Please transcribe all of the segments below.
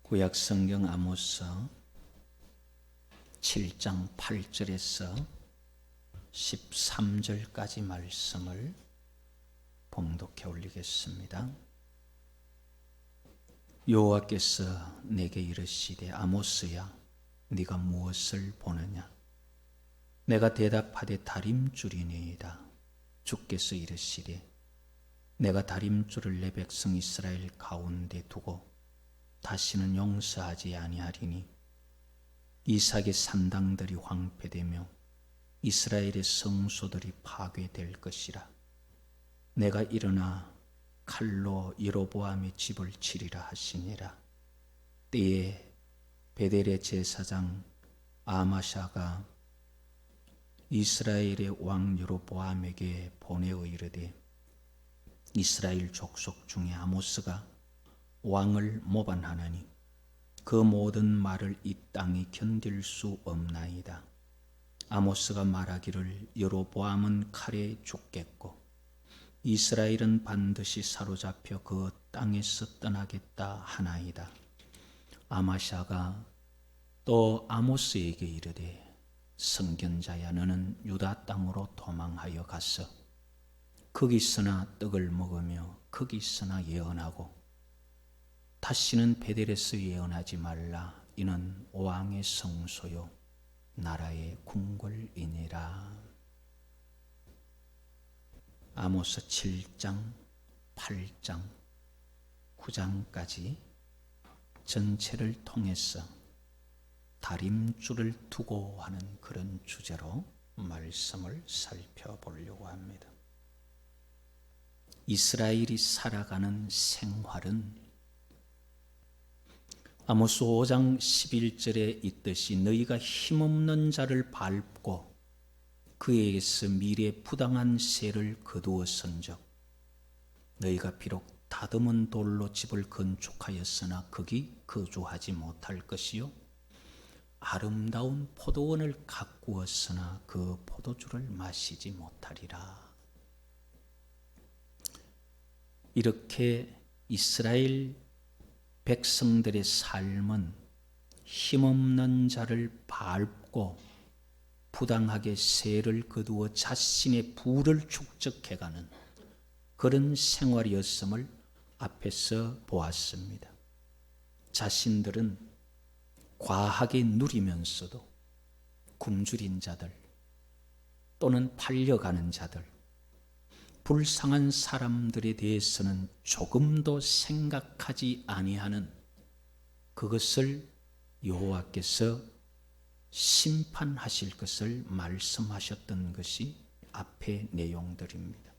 구약성경 아모스 7장 8절에서 13절까지 말씀을 봉독해 올리겠습니다. 여호와께서 내게 이르시되 아모스야 네가 무엇을 보느냐? 내가 대답하되 다림줄이니이다. 주께서 이르시되 내가 다림줄을 내 백성 이스라엘 가운데 두고 다시는 용서하지 아니하리니 이삭의 산당들이 황폐되며 이스라엘의 성소들이 파괴될 것이라. 내가 일어나 칼로 여로보암의 집을 치리라 하시니라. 때에 베델의 제사장 아마샤가 이스라엘의 왕 여로보암에게 보내어 이르되 이스라엘 족속 중에 아모스가 왕을 모반하나니 그 모든 말을 이 땅이 견딜 수 없나이다. 아모스가 말하기를 여로보암은 칼에 죽겠고 이스라엘은 반드시 사로잡혀 그 땅에서 떠나겠다 하나이다. 아마샤가 또 아모스에게 이르되 성견자야 너는 유다 땅으로 도망하여 가서 거기서나 떡을 먹으며 거기서나 예언하고 다시는 베델에서 예언하지 말라. 이는 왕의 성소요 나라의 궁궐이니라. 아모스 7장, 8장, 9장까지 전체를 통해서 다림줄을 두고 하는 그런 주제로 말씀을 살펴보려고 합니다. 이스라엘이 살아가는 생활은 아모스 5장 11절에 있듯이 너희가 힘없는 자를 밟고 그에게서 미래 부당한 세를 거두었은즉 너희가 비록 다듬은 돌로 집을 건축하였으나 거기 거주하지 못할 것이요 아름다운 포도원을 가꾸었으나 그 포도주를 마시지 못하리라. 이렇게 이스라엘 백성들의 삶은 힘없는 자를 밟고 부당하게 세를 거두어 자신의 부를 축적해가는 그런 생활이었음을 앞에서 보았습니다. 자신들은 과하게 누리면서도 굶주린 자들 또는 팔려가는 자들, 불쌍한 사람들에 대해서는 조금도 생각하지 아니하는 그것을 여호와께서 심판하실 것을 말씀하셨던 것이 앞의 내용들입니다.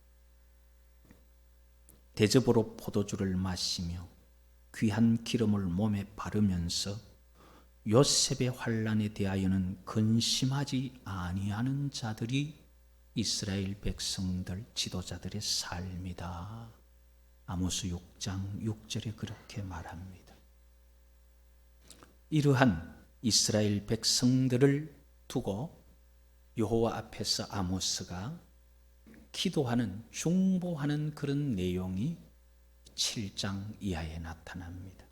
대접으로 포도주를 마시며 귀한 기름을 몸에 바르면서 요셉의 환난에 대하여는 근심하지 아니하는 자들이 이스라엘 백성들 지도자들의 삶이다. 아모스 6장 6절에 그렇게 말합니다. 이러한 이스라엘 백성들을 두고 여호와 앞에서 아모스가 기도하는, 중보하는 그런 내용이 7장 이하에 나타납니다.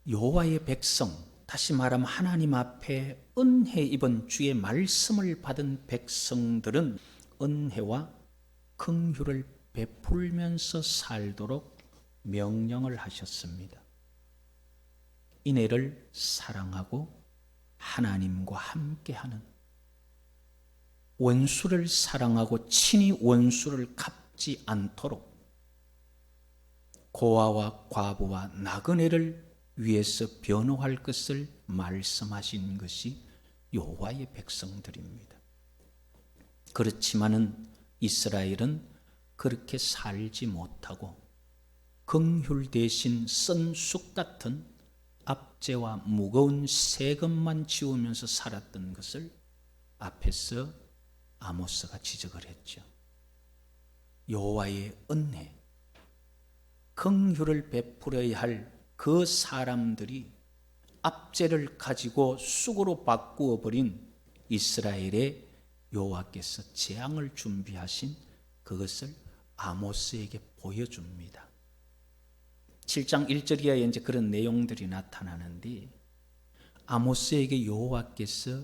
여호와의 백성, 다시 말하면 하나님 앞에 은혜 입은 주의 말씀을 받은 백성들은 은혜와 긍휼을 베풀면서 살도록 명령을 하셨습니다. 이내를 사랑하고 하나님과 함께하는, 원수를 사랑하고 친히 원수를 갚지 않도록 고아와 과부와 나그네를 위해서 변호할 것을 말씀하신 것이 여호와의 백성들입니다. 그렇지만은 이스라엘은 그렇게 살지 못하고 긍휼 대신 쓴 쑥 같은 압제와 무거운 세금만 지우면서 살았던 것을 앞에서 아모스가 지적을 했죠. 여호와의 은혜, 긍휼을 베풀어야 할 그 사람들이 압제를 가지고 쑥으로 바꾸어 버린 이스라엘의 여호와께서 재앙을 준비하신 그것을 아모스에게 보여줍니다. 7장 1절 이하에 이제 그런 내용들이 나타나는데, 아모스에게 여호와께서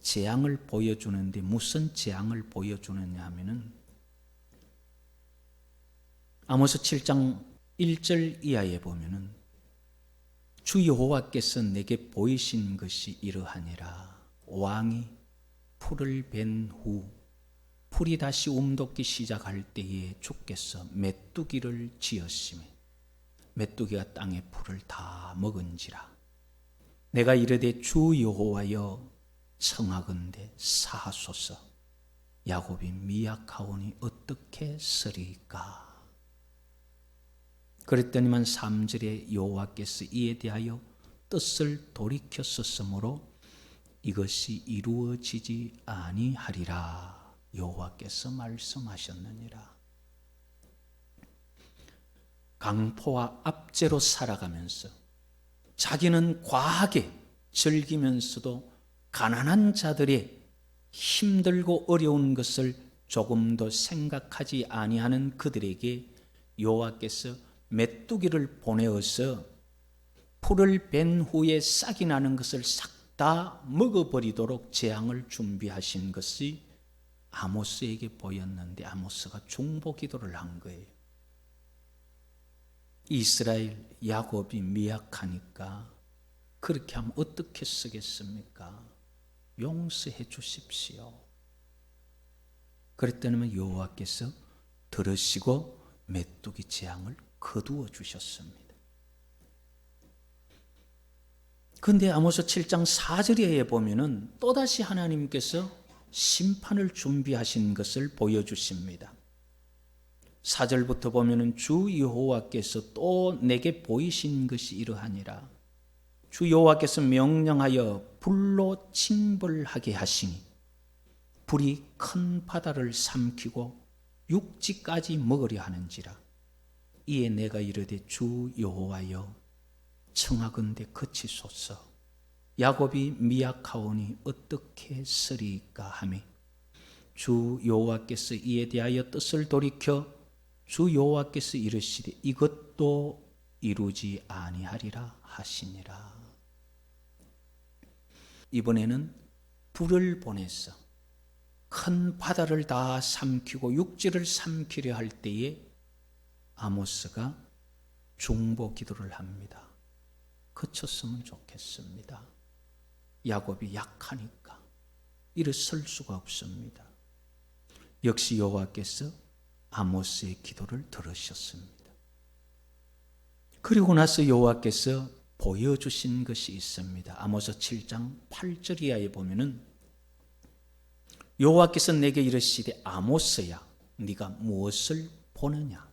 재앙을 보여주는데 무슨 재앙을 보여주느냐 하면은, 아모스 7장 1절 이하에 보면은 주 여호와께서 내게 보이신 것이 이러하니라. 왕이 풀을 벤 후 풀이 다시 움돋기 시작할 때에 주께서 메뚜기를 지었으며 메뚜기가 땅의 풀을 다 먹은지라. 내가 이르되 주 여호와여 청하건대 사하소서. 야곱이 미약하오니 어떻게 쓰리까. 그랬더니만 3절에 여호와께서 이에 대하여 뜻을 돌이켰었으므로 이것이 이루어지지 아니하리라. 여호와께서 말씀하셨느니라. 강포와 압제로 살아가면서 자기는 과하게 즐기면서도 가난한 자들의 힘들고 어려운 것을 조금도 생각하지 아니하는 그들에게 여호와께서 메뚜기를 보내어서 풀을 벤 후에 싹이 나는 것을 싹 다 먹어버리도록 재앙을 준비하신 것이 아모스에게 보였는데, 아모스가 중보 기도를 한 거예요. 이스라엘 야곱이 미약하니까 그렇게 하면 어떻게 쓰겠습니까? 용서해 주십시오. 그랬더니 여호와께서 들으시고 메뚜기 재앙을 거두어 주셨습니다. 그런데 아모스 7장 4절에 보면은 또다시 하나님께서 심판을 준비하신 것을 보여주십니다. 4절부터 보면은 주 여호와께서 또 내게 보이신 것이 이러하니라. 주 여호와께서 명령하여 불로 징벌하게 하시니 불이 큰 바다를 삼키고 육지까지 먹으려 하는지라. 이에 내가 이르되 주 여호와여 청하건대 그치소서. 야곱이 미약하오니 어떻게 쓰리까 하매 주 여호와께서 이에 대하여 뜻을 돌이켜 주 여호와께서 이르시되 이것도 이루지 아니하리라 하시니라. 이번에는 불을 보내서 큰 바다를 다 삼키고 육지를 삼키려 할 때에 아모스가 중보 기도를 합니다. 그쳤으면 좋겠습니다. 야곱이 약하니까 일어설 수가 없습니다. 역시 여호와께서 아모스의 기도를 들으셨습니다. 그리고 나서 여호와께서 보여주신 것이 있습니다. 아모스 7장 8절 이하에 보면은 여호와께서 내게 이르시되 아모스야 네가 무엇을 보느냐.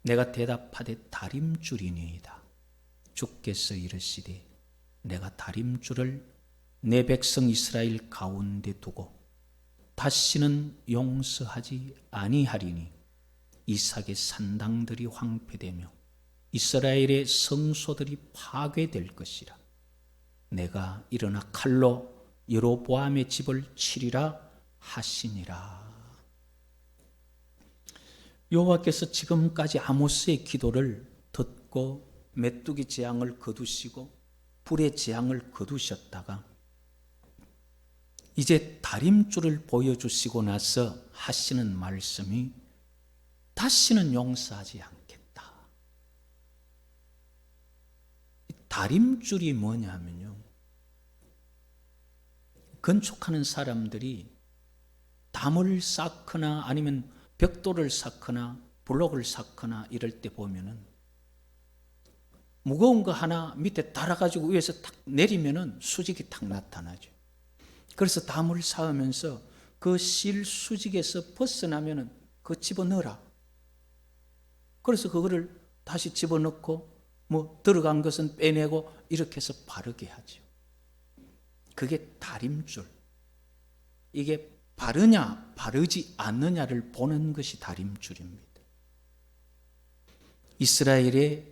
내가 대답하되 다림줄이니이다. 주께서 이르시되 내가 다림줄을 내 백성 이스라엘 가운데 두고 다시는 용서하지 아니하리니 이삭의 산당들이 황폐되며 이스라엘의 성소들이 파괴될 것이라. 내가 일어나 칼로 여로보암의 집을 치리라 하시니라. 여호와께서 지금까지 아모스의 기도를 듣고 메뚜기 재앙을 거두시고 불의 재앙을 거두셨다가 이제 다림줄을 보여주시고 나서 하시는 말씀이 다시는 용서하지 않겠다. 다림줄이 뭐냐면요, 건축하는 사람들이 담을 쌓거나 아니면 벽돌을 쌓거나 블록을 쌓거나 이럴 때 보면은 무거운 거 하나 밑에 달아가지고 위에서 탁 내리면은 수직이 탁 나타나죠. 그래서 담을 쌓으면서 그 실 수직에서 벗어나면은 그거 집어넣어라. 그래서 그거를 다시 집어넣고 뭐 들어간 것은 빼내고 이렇게 해서 바르게 하죠. 그게 다림줄. 이게 바르냐 바르지 않느냐를 보는 것이 다림줄입니다. 이스라엘의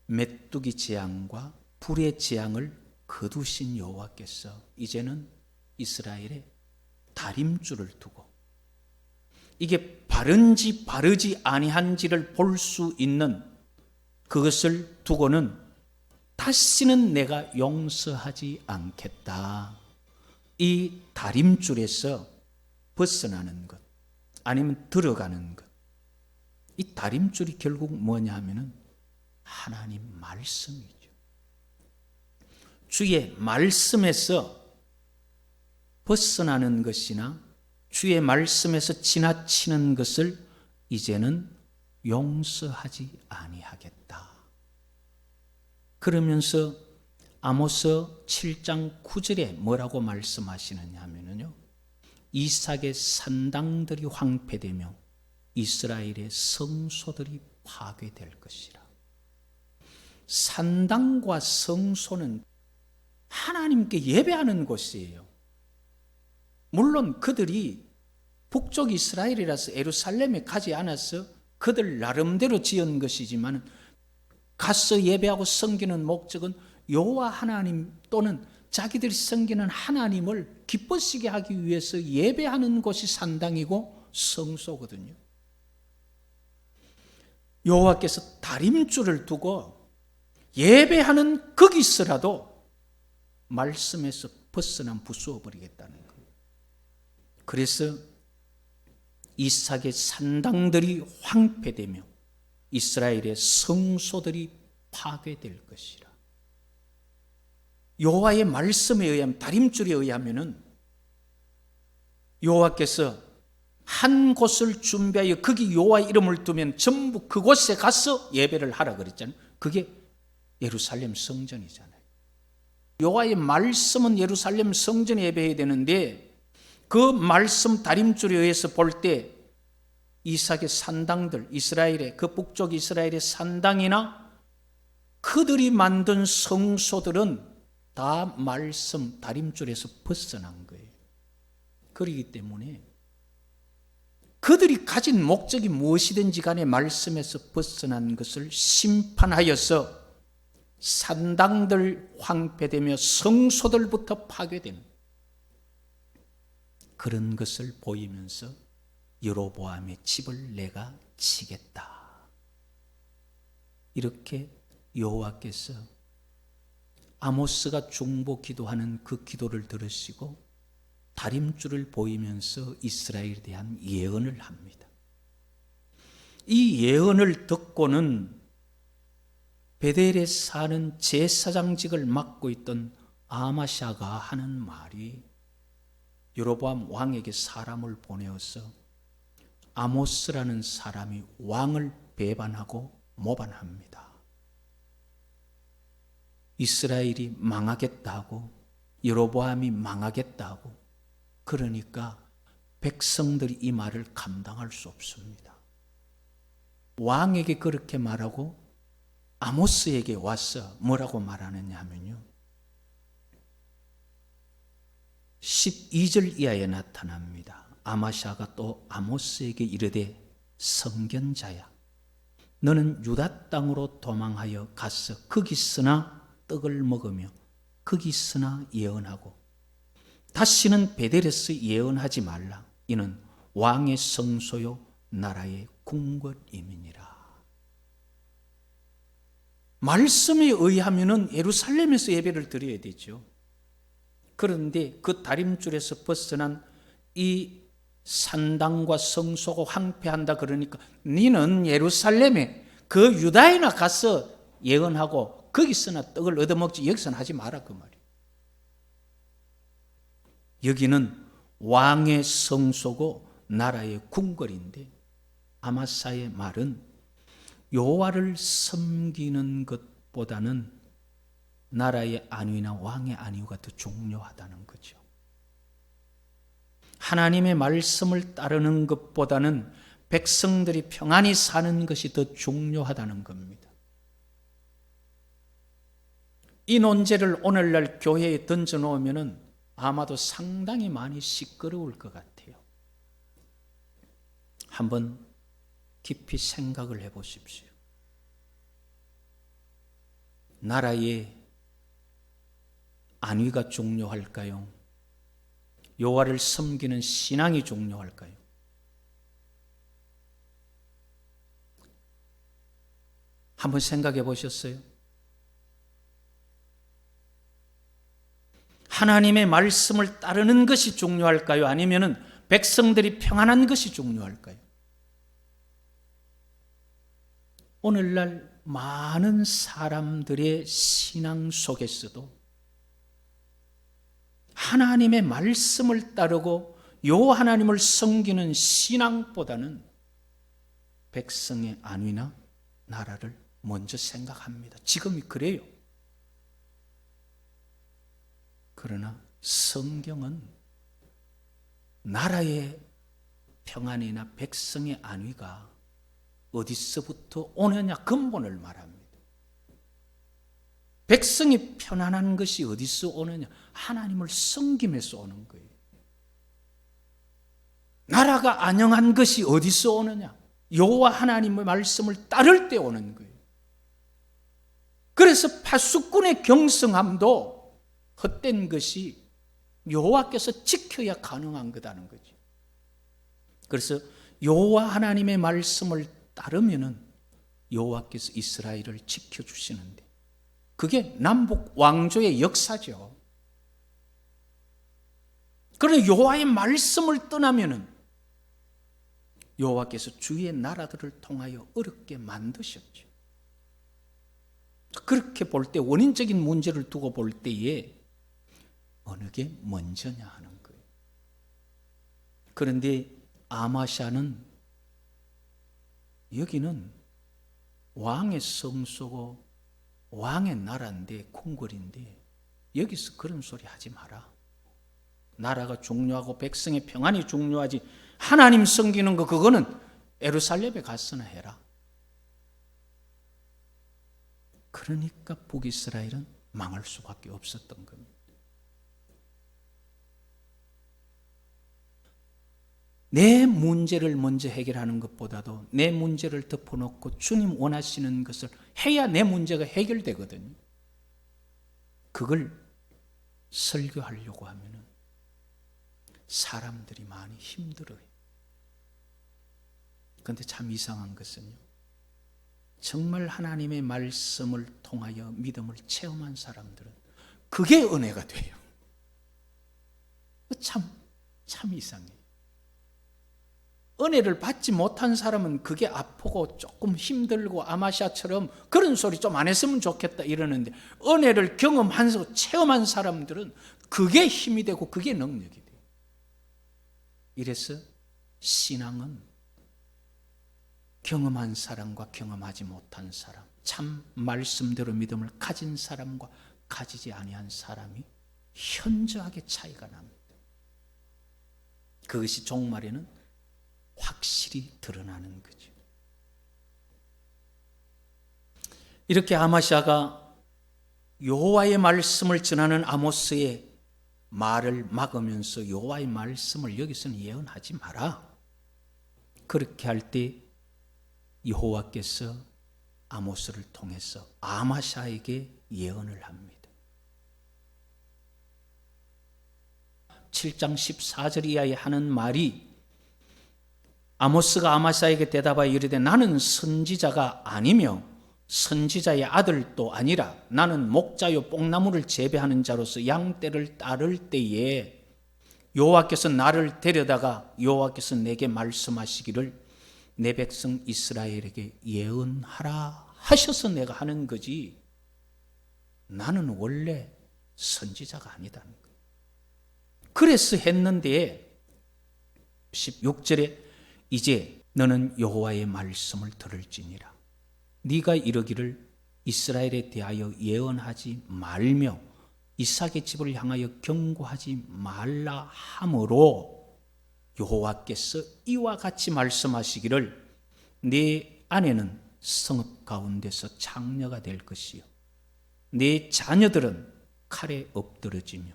메뚜기 재앙과 불의 재앙을 거두신 여호와께서 이제는 이스라엘에 다림줄을 두고 이게 바른지 바르지 아니한지를 볼 수 있는 그것을 두고는 다시는 내가 용서하지 않겠다. 이 다림줄에서 벗어나는 것, 아니면 들어가는 것. 이 다림줄이 결국 뭐냐 하면은 하나님 말씀이죠. 주의 말씀에서 벗어나는 것이나 주의 말씀에서 지나치는 것을 이제는 용서하지 아니하겠다. 그러면서 아모스 7장 9절에 뭐라고 말씀하시느냐 하면요, 이삭의 산당들이 황폐되며 이스라엘의 성소들이 파괴될 것이라. 산당과 성소는 하나님께 예배하는 곳이에요. 물론 그들이 북쪽 이스라엘이라서 예루살렘에 가지 않아서 그들 나름대로 지은 것이지만 가서 예배하고 섬기는 목적은 여호와 하나님 또는 자기들이 섬기는 하나님을 기쁘시게 하기 위해서 예배하는 곳이 산당이고 성소거든요. 여호와께서 다림줄을 두고 예배하는 거기서라도 말씀에서 벗어나 부수어 버리겠다는 거예요. 그래서 이삭의 산당들이 황폐되며 이스라엘의 성소들이 파괴될 것이라. 여호와의 말씀에 의하면, 다림줄에 의하면은 여호와께서 한 곳을 준비하여 거기 여호와의 이름을 두면 전부 그곳에 가서 예배를 하라 그랬잖아요. 그게 예루살렘 성전이잖아요. 여호와의 말씀은 예루살렘 성전에 예배해야 되는데 그 말씀 다림줄에 의해서 볼 때 이삭의 산당들, 이스라엘의 그 북쪽 이스라엘의 산당이나 그들이 만든 성소들은 다 말씀 다림줄에서 벗어난 거예요. 그렇기 때문에 그들이 가진 목적이 무엇이든지 간에 말씀에서 벗어난 것을 심판하여서 산당들 황폐되며 성소들부터 파괴되는 그런 것을 보이면서 여로보암의 집을 내가 치겠다. 이렇게 여호와께서 아모스가 중보 기도하는 그 기도를 들으시고 다림줄을 보이면서 이스라엘에 대한 예언을 합니다. 이 예언을 듣고는 베델에 사는 제사장직을 맡고 있던 아마샤가 하는 말이, 여로보암 왕에게 사람을 보내어서 아모스라는 사람이 왕을 배반하고 모반합니다. 이스라엘이 망하겠다고, 여로보암이 망하겠다고, 그러니까 백성들이 이 말을 감당할 수 없습니다. 왕에게 그렇게 말하고 아모스에게 와서 뭐라고 말하느냐 하면요, 12절 이하에 나타납니다. 아마샤가 또 아모스에게 이르되, 성견자야, 너는 유다 땅으로 도망하여 가서 거기서나 떡을 먹으며 거기서나 예언하고 다시는 베델에서 예언하지 말라. 이는 왕의 성소요 나라의 궁궐임이니라. 말씀에 의하면은 예루살렘에서 예배를 드려야 되죠. 그런데 그 다림줄에서 벗어난 이 산당과 성소가 황폐한다 그러니까 너는 예루살렘에 그 유다에나 가서 예언하고 거기서나 떡을 얻어먹지 여기서는 하지 마라 그 말이에요. 여기는 왕의 성소고 나라의 궁궐인데 아마사의 말은 여호와를 섬기는 것보다는 나라의 안위나 왕의 안위가 더 중요하다는 거죠. 하나님의 말씀을 따르는 것보다는 백성들이 평안히 사는 것이 더 중요하다는 겁니다. 이 논제를 오늘날 교회에 던져놓으면 아마도 상당히 많이 시끄러울 것 같아요. 한번 깊이 생각을 해보십시오. 나라의 안위가 중요할까요? 여호와를 섬기는 신앙이 중요할까요? 한번 생각해 보셨어요? 하나님의 말씀을 따르는 것이 중요할까요? 아니면 백성들이 평안한 것이 중요할까요? 오늘날 많은 사람들의 신앙 속에서도 하나님의 말씀을 따르고 여호와 하나님을 섬기는 신앙보다는 백성의 안위나 나라를 먼저 생각합니다. 지금이 그래요. 그러나 성경은 나라의 평안이나 백성의 안위가 어디서부터 오느냐 근본을 말합니다. 백성이 편안한 것이 어디서 오느냐? 하나님을 섬김에서 오는 거예요. 나라가 안녕한 것이 어디서 오느냐? 여호와 하나님의 말씀을 따를 때 오는 거예요. 그래서 파수꾼의 경성함도 헛된 것이 여호와께서 지켜야 가능한 거다는 거죠. 그래서 여호와 하나님의 말씀을 따르면은 여호와께서 이스라엘을 지켜주시는데 그게 남북 왕조의 역사죠. 그러나 여호와의 말씀을 떠나면은 여호와께서 주위의 나라들을 통하여 어렵게 만드셨죠. 그렇게 볼 때 원인적인 문제를 두고 볼 때에 어느 게 먼저냐 하는 거예요. 그런데 아마샤는 여기는 왕의 성소고 왕의 나라인데 궁궐인데 여기서 그런 소리 하지 마라. 나라가 중요하고 백성의 평안이 중요하지 하나님 섬기는 거 그거는 예루살렘에 갔으나 해라. 그러니까 북이스라엘은 망할 수밖에 없었던 겁니다. 내 문제를 먼저 해결하는 것보다도 내 문제를 덮어놓고 주님 원하시는 것을 해야 내 문제가 해결되거든요. 그걸 설교하려고 하면은 사람들이 많이 힘들어요. 그런데 참 이상한 것은요. 정말 하나님의 말씀을 통하여 믿음을 체험한 사람들은 그게 은혜가 돼요. 참 이상해요. 은혜를 받지 못한 사람은 그게 아프고 조금 힘들고 아마샤처럼 그런 소리 좀 안 했으면 좋겠다 이러는데 은혜를 경험하면서 체험한 사람들은 그게 힘이 되고 그게 능력이 돼요. 이래서 신앙은 경험한 사람과 경험하지 못한 사람, 참 말씀대로 믿음을 가진 사람과 가지지 아니한 사람이 현저하게 차이가 납니다. 그것이 종말에는 확실히 드러나는 거죠. 이렇게 아마샤가 여호와의 말씀을 전하는 아모스의 말을 막으면서 여호와의 말씀을 여기서는 예언하지 마라. 그렇게 할 때 여호와께서 아모스를 통해서 아마샤에게 예언을 합니다. 7장 14절 이하에 하는 말이 아모스가 아마샤에게 대답하여 이르되 나는 선지자가 아니며 선지자의 아들도 아니라 나는 목자요 뽕나무를 재배하는 자로서 양떼를 따를 때에 여호와께서 나를 데려다가 여호와께서 내게 말씀하시기를 내 백성 이스라엘에게 예언하라 하셔서 내가 하는 거지 나는 원래 선지자가 아니다는 거예요. 그래서 했는데 16절에 이제 너는 여호와의 말씀을 들을지니라. 네가 이르기를 이스라엘에 대하여 예언하지 말며 이삭의 집을 향하여 경고하지 말라 하므로 여호와께서 이와 같이 말씀하시기를 네 아내는 성읍 가운데서 창녀가 될 것이요 네 자녀들은 칼에 엎드러지며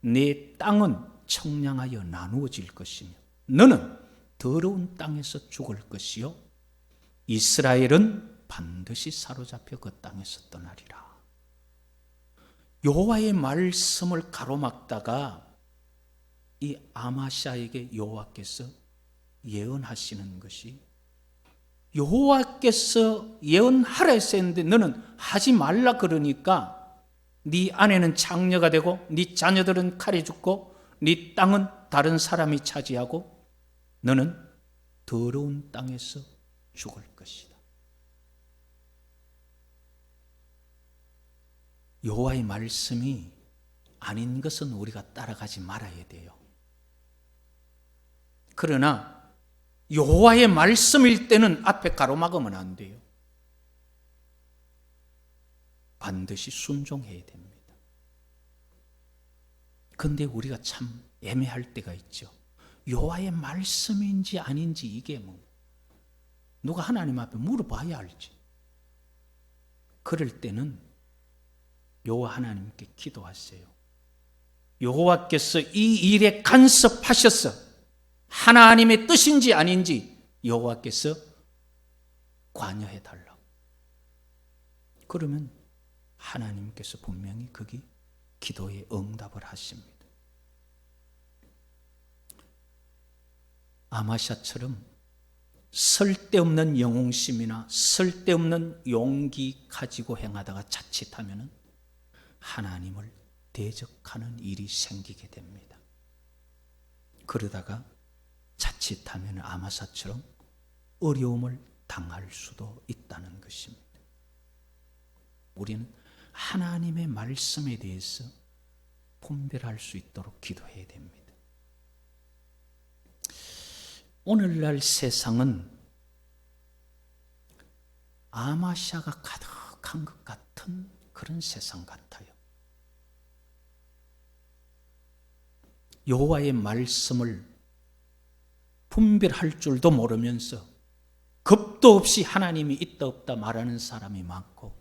네 땅은 청량하여 나누어질 것이며 너는 더러운 땅에서 죽을 것이요 이스라엘은 반드시 사로잡혀 그 땅에서 떠나리라. 여호와의 말씀을 가로막다가 이 아마샤에게 여호와께서 예언하시는 것이 여호와께서 예언하라 했었는데 너는 하지 말라 그러니까 네 아내는 장녀가 되고 네 자녀들은 칼에 죽고 네 땅은 다른 사람이 차지하고 너는 더러운 땅에서 죽을 것이다. 여호와의 말씀이 아닌 것은 우리가 따라가지 말아야 돼요. 그러나 여호와의 말씀일 때는 앞에 가로막으면 안 돼요. 반드시 순종해야 됩니다. 그런데 우리가 참 애매할 때가 있죠. 여호와의 말씀인지 아닌지 이게 누가 하나님 앞에 물어봐야 알지. 그럴 때는 여호와 하나님께 기도하세요. 여호와께서 이 일에 간섭하셔서 하나님의 뜻인지 아닌지 여호와께서 관여해 달라고. 그러면 하나님께서 분명히 거기 기도에 응답을 하십니다. 아마샤처럼 쓸데없는 영웅심이나 쓸데없는 용기 가지고 행하다가 자칫하면 하나님을 대적하는 일이 생기게 됩니다. 그러다가 자칫하면 아마사처럼 어려움을 당할 수도 있다는 것입니다. 우리는 하나님의 말씀에 대해서 분별할 수 있도록 기도해야 됩니다. 오늘날 세상은 아마샤가 가득한 것 같은 그런 세상 같아요. 여호와의 말씀을 분별할 줄도 모르면서 겁도 없이 하나님이 있다 없다 말하는 사람이 많고,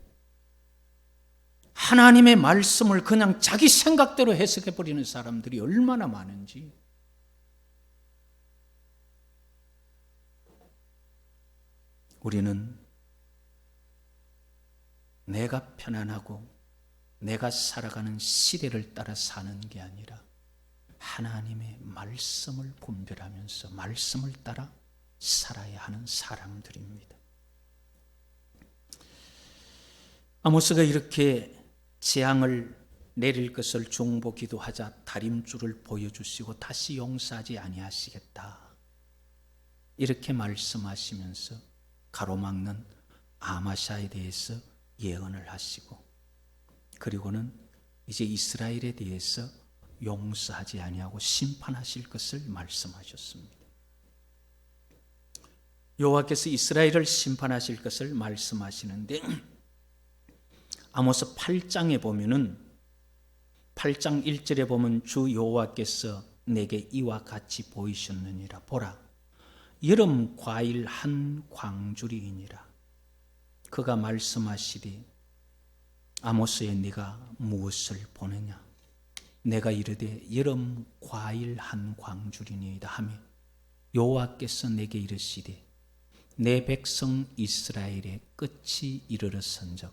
하나님의 말씀을 그냥 자기 생각대로 해석해버리는 사람들이 얼마나 많은지. 우리는 내가 편안하고 내가 살아가는 시대를 따라 사는 게 아니라 하나님의 말씀을 분별하면서 말씀을 따라 살아야 하는 사람들입니다. 아모스가 이렇게 재앙을 내릴 것을 중보기도 하자 다림줄을 보여주시고 다시 용서하지 아니하시겠다, 이렇게 말씀하시면서 가로막는 아마샤에 대해서 예언을 하시고, 그리고는 이제 이스라엘에 대해서 용서하지 아니하고 심판하실 것을 말씀하셨습니다. 여호와께서 이스라엘을 심판하실 것을 말씀하시는데, 아모스 8장에 보면은 8장 1절에 보면 주 여호와께서 내게 이와 같이 보이셨느니라. 보라, 여름 과일 한 광주리이니라. 그가 말씀하시되 아모스에 네가 무엇을 보느냐? 내가 이르되 여름 과일 한 광주리니이다 하며, 여호와께서 내게 이르시되 내 백성 이스라엘의 끝이 이르렀은즉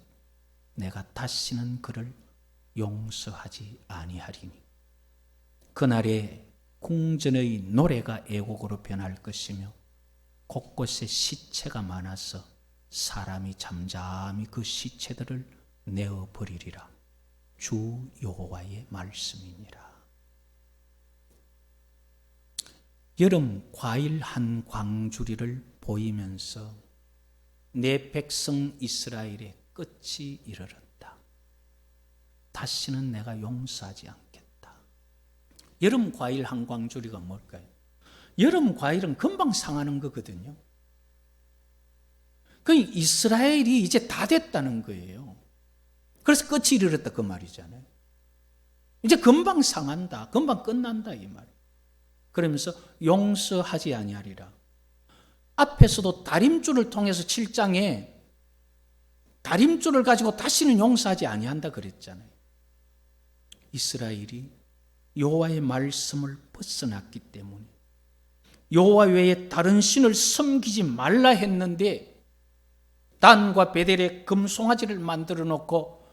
내가 다시는 그를 용서하지 아니하리니 그날에 궁전의 노래가 애곡으로 변할 것이며 곳곳에 시체가 많아서 사람이 잠잠히 그 시체들을 내어버리리라. 주 여호와의 말씀이니라. 여름 과일 한 광주리를 보이면서 내 백성 이스라엘의 끝이 이르렀다. 다시는 내가 용서하지 않겠다. 여름 과일 한 광주리가 뭘까요? 여름 과일은 금방 상하는 거거든요. 그 이스라엘이 이제 다 됐다는 거예요. 그래서 끝이 이르렀다 그 말이잖아요. 이제 금방 상한다, 금방 끝난다 이 말. 그러면서 용서하지 아니하리라. 앞에서도 다림줄을 통해서 7장에 다림줄을 가지고 다시는 용서하지 아니한다 그랬잖아요. 이스라엘이 여호와의 말씀을 벗어났기 때문에, 여호와 외에 다른 신을 섬기지 말라 했는데 단과 베델에 금송아지를 만들어 놓고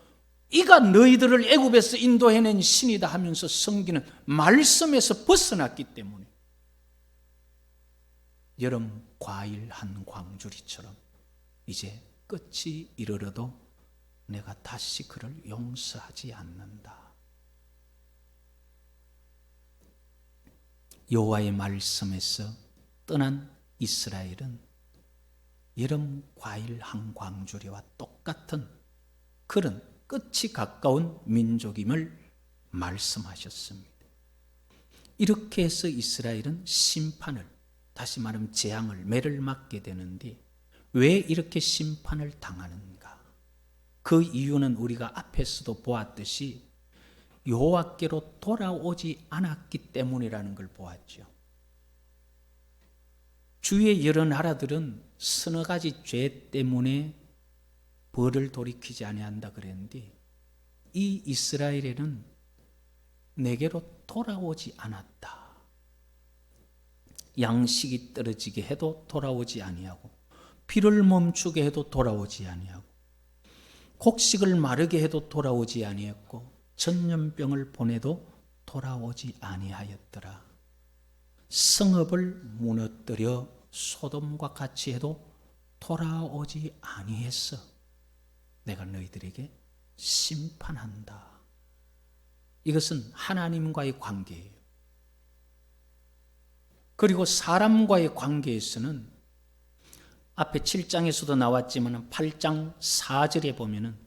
이가 너희들을 애굽에서 인도해낸 신이다 하면서 섬기는 말씀에서 벗어났기 때문에 여름 과일 한 광주리처럼 이제 끝이 이르러도 내가 다시 그를 용서하지 않는다. 여호와의 말씀에서 떠난 이스라엘은 여름 과일 한 광주리와 똑같은 그런 끝이 가까운 민족임을 말씀하셨습니다. 이렇게 해서 이스라엘은 심판을, 다시 말하면 재앙을, 매를 맞게 되는데 왜 이렇게 심판을 당하는가? 그 이유는 우리가 앞에서도 보았듯이 여호와께로 돌아오지 않았기 때문이라는 걸 보았죠. 주의 여러 나라들은 서너 가지 죄 때문에 벌을 돌이키지 아니한다 그랬는데 이 이스라엘에는 내게로 돌아오지 않았다. 양식이 떨어지게 해도 돌아오지 아니하고 피를 멈추게 해도 돌아오지 아니하고 곡식을 마르게 해도 돌아오지 아니했고 전염병을 보내도 돌아오지 아니하였더라. 성읍을 무너뜨려 소돔과 같이 해도 돌아오지 아니했어. 내가 너희들에게 심판한다. 이것은 하나님과의 관계예요. 그리고 사람과의 관계에서는 앞에 7장에서도 나왔지만 8장 4절에 보면은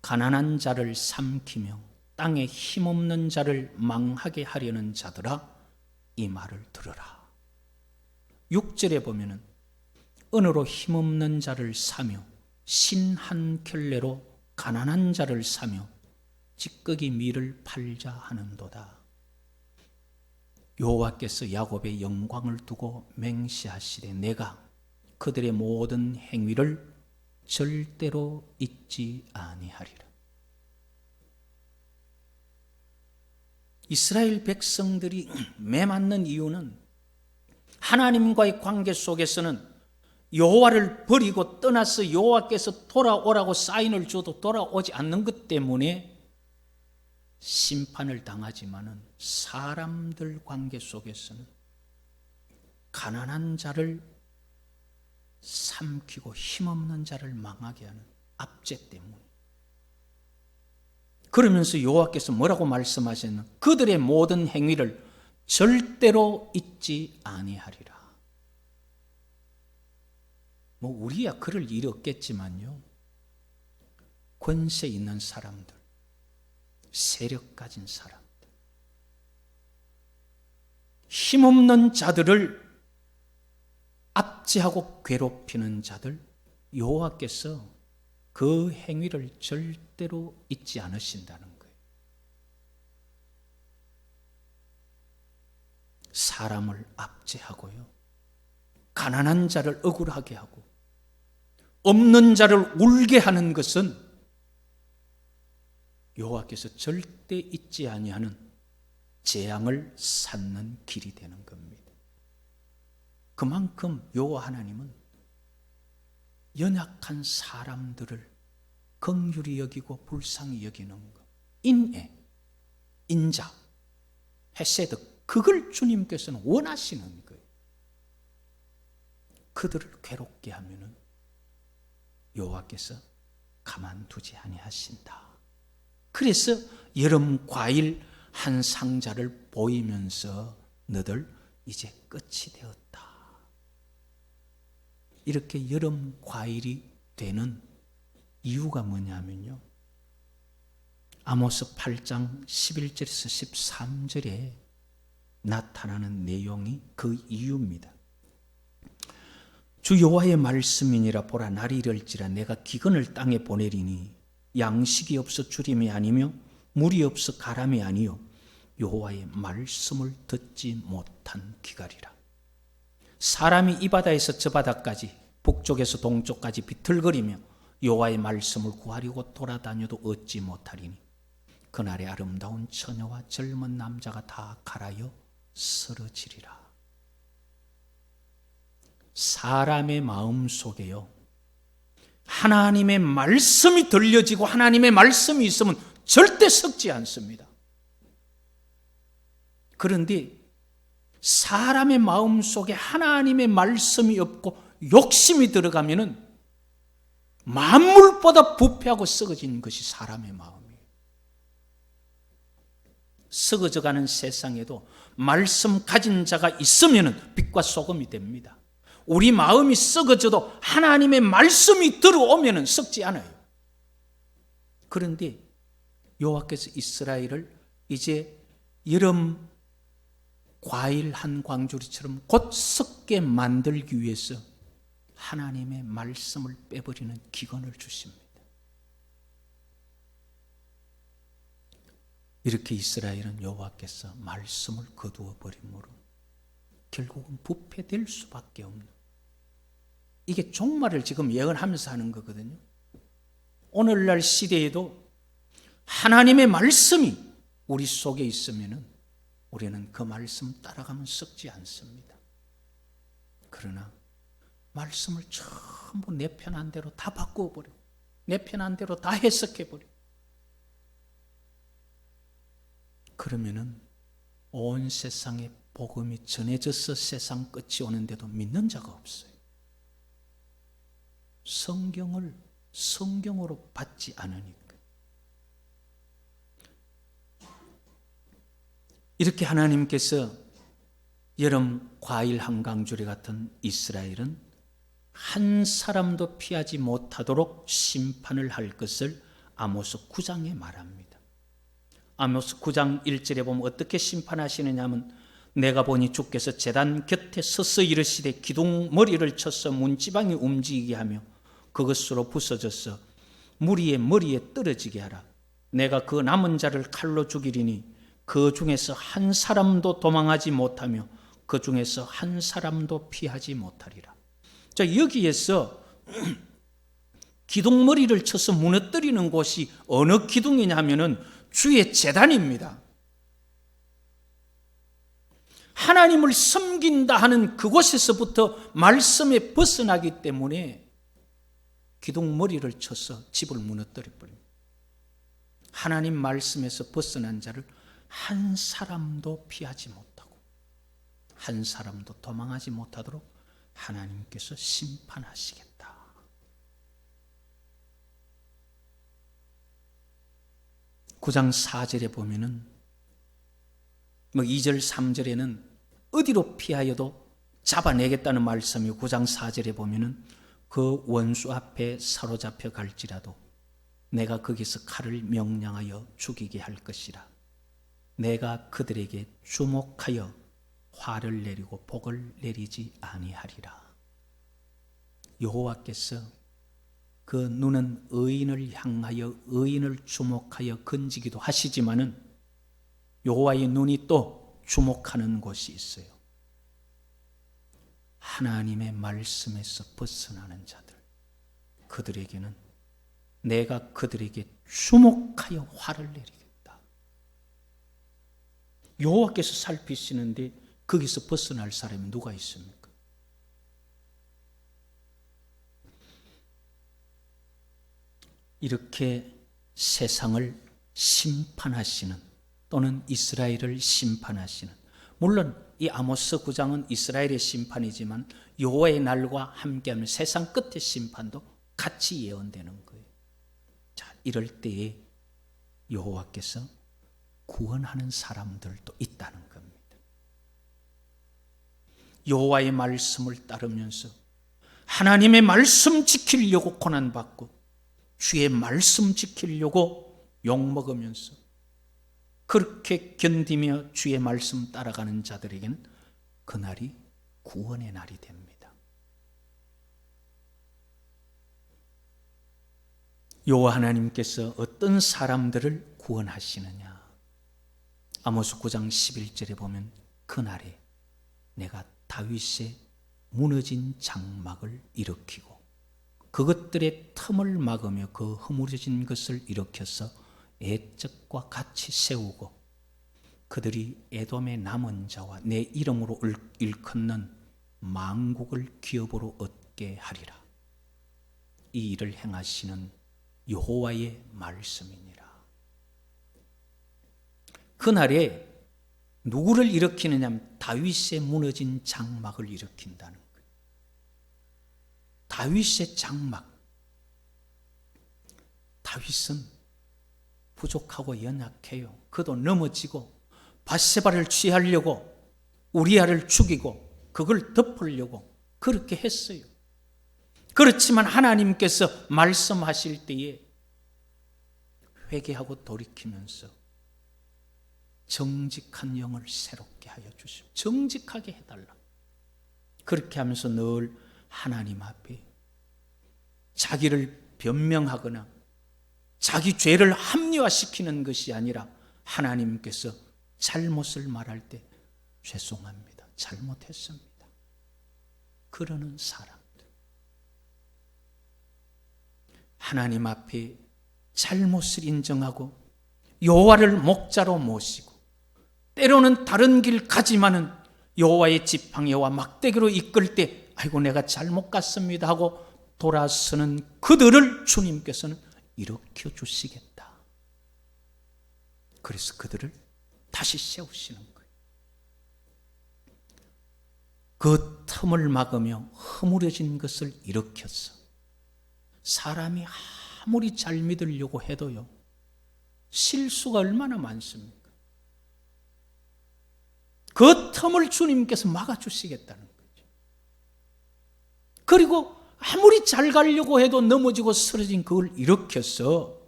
가난한 자를 삼키며 땅에 힘없는 자를 망하게 하려는 자들아 이 말을 들으라. 6절에 보면은 은으로 힘없는 자를 사며 신 한 켤레로 가난한 자를 사며 찌꺼기 밀을 팔자 하는도다. 여호와께서 야곱의 영광을 두고 맹세하시되 내가 그들의 모든 행위를 절대로 잊지 아니하리라. 이스라엘 백성들이 매맞는 이유는 하나님과의 관계 속에서는 여호와를 버리고 떠나서 여호와께서 돌아오라고 사인을 줘도 돌아오지 않는 것 때문에 심판을 당하지만은 사람들 관계 속에서는 가난한 자를 삼키고 힘없는 자를 망하게 하는 압제 때문에 그러면서 여호와께서 뭐라고 말씀하셨나? 그들의 모든 행위를 절대로 잊지 아니하리라. 뭐 우리야 그럴 일이 없겠지만요. 권세 있는 사람들, 세력 가진 사람들, 힘없는 자들을 압제하고 괴롭히는 자들, 여호와께서 그 행위를 절대로 잊지 않으신다는 거예요. 사람을 압제하고요, 가난한 자를 억울하게 하고 없는 자를 울게 하는 것은 여호와께서 절대 잊지 아니하는 재앙을 쌓는 길이 되는 겁니다. 그만큼 여호와 하나님은 연약한 사람들을 긍휼히 여기고 불쌍히 여기는 것, 인애, 인자, 헤세드, 그걸 주님께서는 원하시는 거예요. 그들을 괴롭게 하면은 여호와께서 가만두지 아니하신다. 그래서 여름 과일 한 상자를 보이면서 너들 이제 끝이 되었다. 이렇게 여름 과일이 되는 이유가 뭐냐면요, 아모스 8장 11절에서 13절에 나타나는 내용이 그 이유입니다. 주 여호와의 말씀이니라. 보라, 날이 이럴지라 내가 기근을 땅에 보내리니 양식이 없어 주림이 아니며 물이 없어 가람이 아니요 여호와의 말씀을 듣지 못한 기갈이라. 사람이 이 바다에서 저 바다까지 북쪽에서 동쪽까지 비틀거리며 여호와의 말씀을 구하려고 돌아다녀도 얻지 못하리니 그날에 아름다운 처녀와 젊은 남자가 다 갈아여 쓰러지리라. 사람의 마음 속에요, 하나님의 말씀이 들려지고 하나님의 말씀이 있으면 절대 썩지 않습니다. 그런데 사람의 마음 속에 하나님의 말씀이 없고 욕심이 들어가면은 만물보다 부패하고 썩어지는 것이 사람의 마음이에요. 썩어져가는 세상에도 말씀 가진 자가 있으면 빛과 소금이 됩니다. 우리 마음이 썩어져도 하나님의 말씀이 들어오면 썩지 않아요. 그런데 여호와께서 이스라엘을 이제 여름 과일 한 광주리처럼 곧 썩게 만들기 위해서 하나님의 말씀을 빼버리는 기근을 주십니다. 이렇게 이스라엘은 여호와께서 말씀을 거두어 버림으로 결국은 부패될 수밖에 없는, 이게 종말을 지금 예언하면서 하는 거거든요. 오늘날 시대에도 하나님의 말씀이 우리 속에 있으면 우리는 그 말씀 따라가면 썩지 않습니다. 그러나 말씀을 전부 내 편한 대로 다 바꾸어버리고 내 편한 대로 다 해석해버리고 그러면은 온 세상에 복음이 전해져서 세상 끝이 오는데도 믿는 자가 없어요. 성경을 성경으로 받지 않으니까. 이렇게 하나님께서 여름 과일 한강줄이 같은 이스라엘은 한 사람도 피하지 못하도록 심판을 할 것을 아모스 9장에 말합니다. 아모스 9장 1절에 보면 어떻게 심판하시느냐 하면, 내가 보니 주께서 제단 곁에 서서 이르시되 기둥 머리를 쳐서 문지방이 움직이게 하며 그것으로 부서져서 무리의 머리에 떨어지게 하라. 내가 그 남은 자를 칼로 죽이리니 그 중에서 한 사람도 도망하지 못하며 그 중에서 한 사람도 피하지 못하리라. 자, 여기에서 기둥머리를 쳐서 무너뜨리는 곳이 어느 기둥이냐 하면은 주의 제단입니다. 하나님을 섬긴다 하는 그곳에서부터 말씀에 벗어나기 때문에 기둥머리를 쳐서 집을 무너뜨려 버립니다. 하나님 말씀에서 벗어난 자를 한 사람도 피하지 못하고 한 사람도 도망하지 못하도록 하나님께서 심판하시겠다. 9장 4절에 보면은 2절 3절에는 어디로 피하여도 잡아내겠다는 말씀이 9장 4절에 보면은 그 원수 앞에 사로잡혀 갈지라도 내가 거기서 칼을 명령하여 죽이게 할 것이라. 내가 그들에게 주목하여 화를 내리고 복을 내리지 아니하리라. 여호와께서 그 눈은 의인을 향하여 의인을 주목하여 건지기도 하시지만은 여호와의 눈이 또 주목하는 곳이 있어요. 하나님의 말씀에서 벗어나는 자들, 그들에게는 내가 그들에게 주목하여 화를 내리겠다. 여호와께서 살피시는데 거기서 벗어날 사람이 누가 있습니까? 이렇게 세상을 심판하시는, 또는 이스라엘을 심판하시는, 물론 이 아모스 9장은 이스라엘의 심판이지만 여호와의 날과 함께하는 세상 끝의 심판도 같이 예언되는 거예요. 자, 이럴 때에 여호와께서 구원하는 사람들도 있다는 겁니다. 여호와의 말씀을 따르면서 하나님의 말씀 지키려고 고난받고 주의 말씀 지키려고 욕먹으면서 그렇게 견디며 주의 말씀 따라가는 자들에게는 그날이 구원의 날이 됩니다. 여호와 하나님께서 어떤 사람들을 구원하시느냐? 아모스 9장 11절에 보면 그날에 내가 다윗의 무너진 장막을 일으키고 그것들의 틈을 막으며 그 허물어진 것을 일으켜서 애적과 같이 세우고 그들이 에돔의 남은 자와 내 이름으로 일컫는 만국을 기업으로 얻게 하리라. 이 일을 행하시는 여호와의 말씀이니라. 그날에 누구를 일으키느냐 하면 다윗의 무너진 장막을 일으킨다는 거예요. 다윗의 장막. 다윗은 부족하고 연약해요. 그도 넘어지고 밧세바를 취하려고 우리아를 죽이고 그걸 덮으려고 그렇게 했어요. 그렇지만 하나님께서 말씀하실 때에 회개하고 돌이키면서 정직한 영을 새롭게 하여 주시오. 정직하게 해달라. 그렇게 하면서 늘 하나님 앞에 자기를 변명하거나 자기 죄를 합리화시키는 것이 아니라 하나님께서 잘못을 말할 때 죄송합니다. 잘못했습니다. 그러는 사람들. 하나님 앞에 잘못을 인정하고 여호와를 목자로 모시고 때로는 다른 길 가지만은 여호와의 지팡이와 막대기로 이끌 때 아이고 내가 잘못 갔습니다 하고 돌아서는 그들을 주님께서는 일으켜 주시겠다. 그래서 그들을 다시 세우시는 거예요. 그 틈을 막으며 허물어진 것을 일으켰어. 사람이 아무리 잘 믿으려고 해도요, 실수가 얼마나 많습니까? 그 틈을 주님께서 막아주시겠다는 거죠. 그리고 아무리 잘 가려고 해도 넘어지고 쓰러진 그걸 일으켜서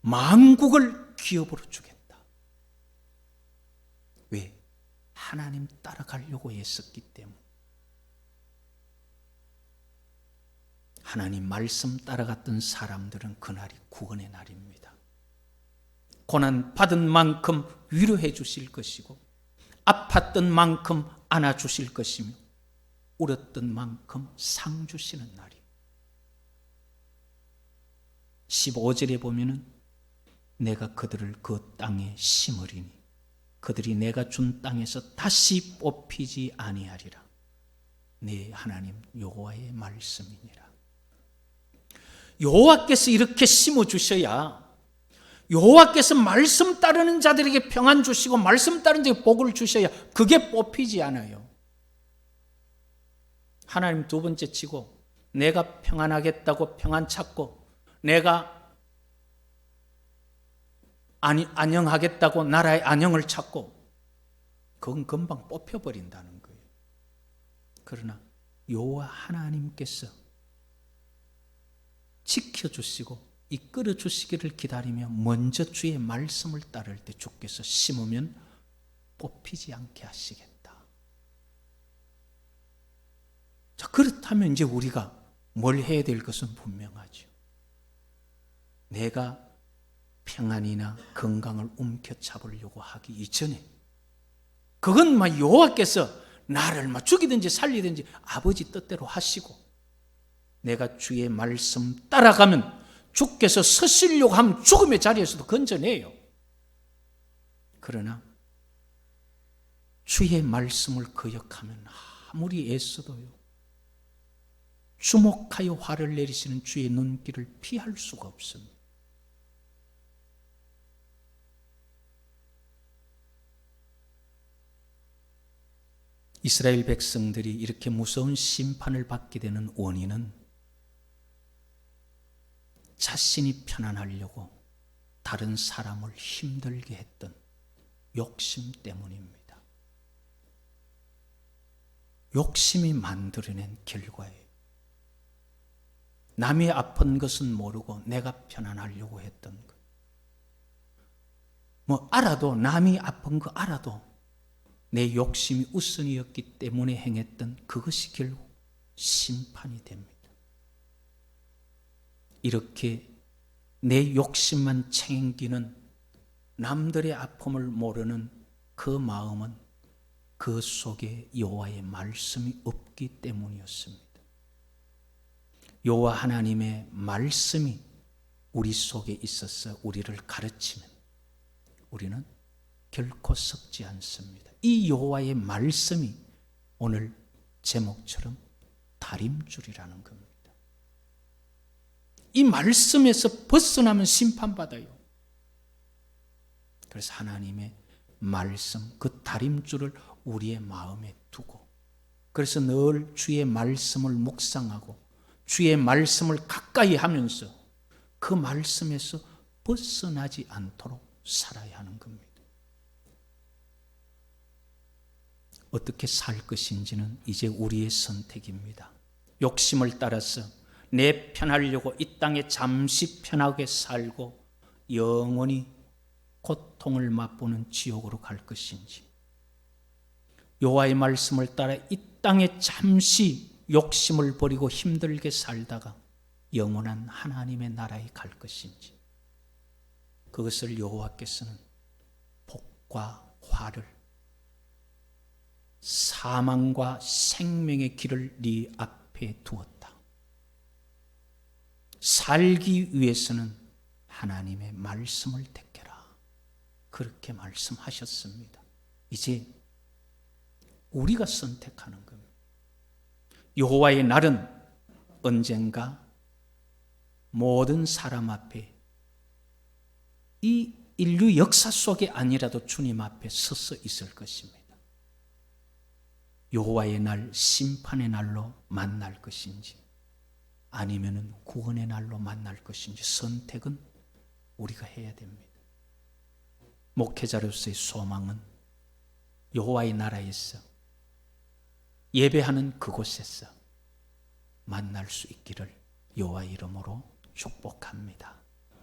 만국을 기업으로 주겠다. 왜? 하나님 따라가려고 했었기 때문에. 하나님 말씀 따라갔던 사람들은 그날이 구원의 날입니다. 고난 받은 만큼 위로해 주실 것이고 아팠던 만큼 안아주실 것이며 울었던 만큼 상 주시는 날이. 15절에 보면은 내가 그들을 그 땅에 심으리니 그들이 내가 준 땅에서 다시 뽑히지 아니하리라. 네 하나님 여호와의 말씀이니라. 여호와께서 이렇게 심어주셔야 여호와께서 말씀 따르는 자들에게 평안 주시고 말씀 따르는 자에게 복을 주셔야 그게 뽑히지 않아요. 하나님 두 번째 치고 내가 평안하겠다고 평안 찾고 내가 안녕하겠다고 나라의 안녕을 찾고 그건 금방 뽑혀버린다는 거예요. 그러나 여호와 하나님께서 지켜주시고 이끌어주시기를 기다리며 먼저 주의 말씀을 따를 때 주께서 심으면 뽑히지 않게 하시겠다. 자, 그렇다면 이제 우리가 뭘 해야 될 것은 분명하죠. 내가 평안이나 건강을 움켜잡으려고 하기 이전에 그건 막 여호와께서 나를 막 죽이든지 살리든지 아버지 뜻대로 하시고 내가 주의 말씀 따라가면 주께서 서시려고 하면 죽음의 자리에서도 건져내요. 그러나 주의 말씀을 거역하면 아무리 애써도요 주목하여 화를 내리시는 주의 눈길을 피할 수가 없습니다. 이스라엘 백성들이 이렇게 무서운 심판을 받게 되는 원인은 자신이 편안하려고 다른 사람을 힘들게 했던 욕심 때문입니다. 욕심이 만들어낸 결과예요. 남이 아픈 것은 모르고 내가 편안하려고 했던 것. 알아도 남이 아픈 거 알아도 내 욕심이 우선이었기 때문에 행했던 그것이 결국 심판이 됩니다. 이렇게 내 욕심만 챙기는 남들의 아픔을 모르는 그 마음은 그 속에 여호와의 말씀이 없기 때문이었습니다. 여호와 하나님의 말씀이 우리 속에 있어서 우리를 가르치면 우리는 결코 썩지 않습니다. 이 여호와의 말씀이 오늘 제목처럼 다림줄이라는 겁니다. 이 말씀에서 벗어나면 심판받아요. 그래서 하나님의 말씀, 그 다림줄을 우리의 마음에 두고, 그래서 늘 주의 말씀을 묵상하고 주의 말씀을 가까이 하면서 그 말씀에서 벗어나지 않도록 살아야 하는 겁니다. 어떻게 살 것인지는 이제 우리의 선택입니다. 욕심을 따라서 내 편하려고 이 땅에 잠시 편하게 살고 영원히 고통을 맛보는 지옥으로 갈 것인지, 여호와의 말씀을 따라 이 땅에 잠시 욕심을 버리고 힘들게 살다가 영원한 하나님의 나라에 갈 것인지, 그것을 여호와께서는 복과 화를, 사망과 생명의 길을 네 앞에 두었다. 살기 위해서는 하나님의 말씀을 택해라. 그렇게 말씀하셨습니다. 이제 우리가 선택하는 겁니다. 여호와의 날은 언젠가 모든 사람 앞에, 이 인류 역사 속에 아니라도 주님 앞에 서서 있을 것입니다. 여호와의 날, 심판의 날로 만날 것인지 아니면은 구원의 날로 만날 것인지 선택은 우리가 해야 됩니다. 목회자로서의 소망은 여호와의 나라에서 예배하는 그곳에서 만날 수 있기를 여호와 이름으로 축복합니다.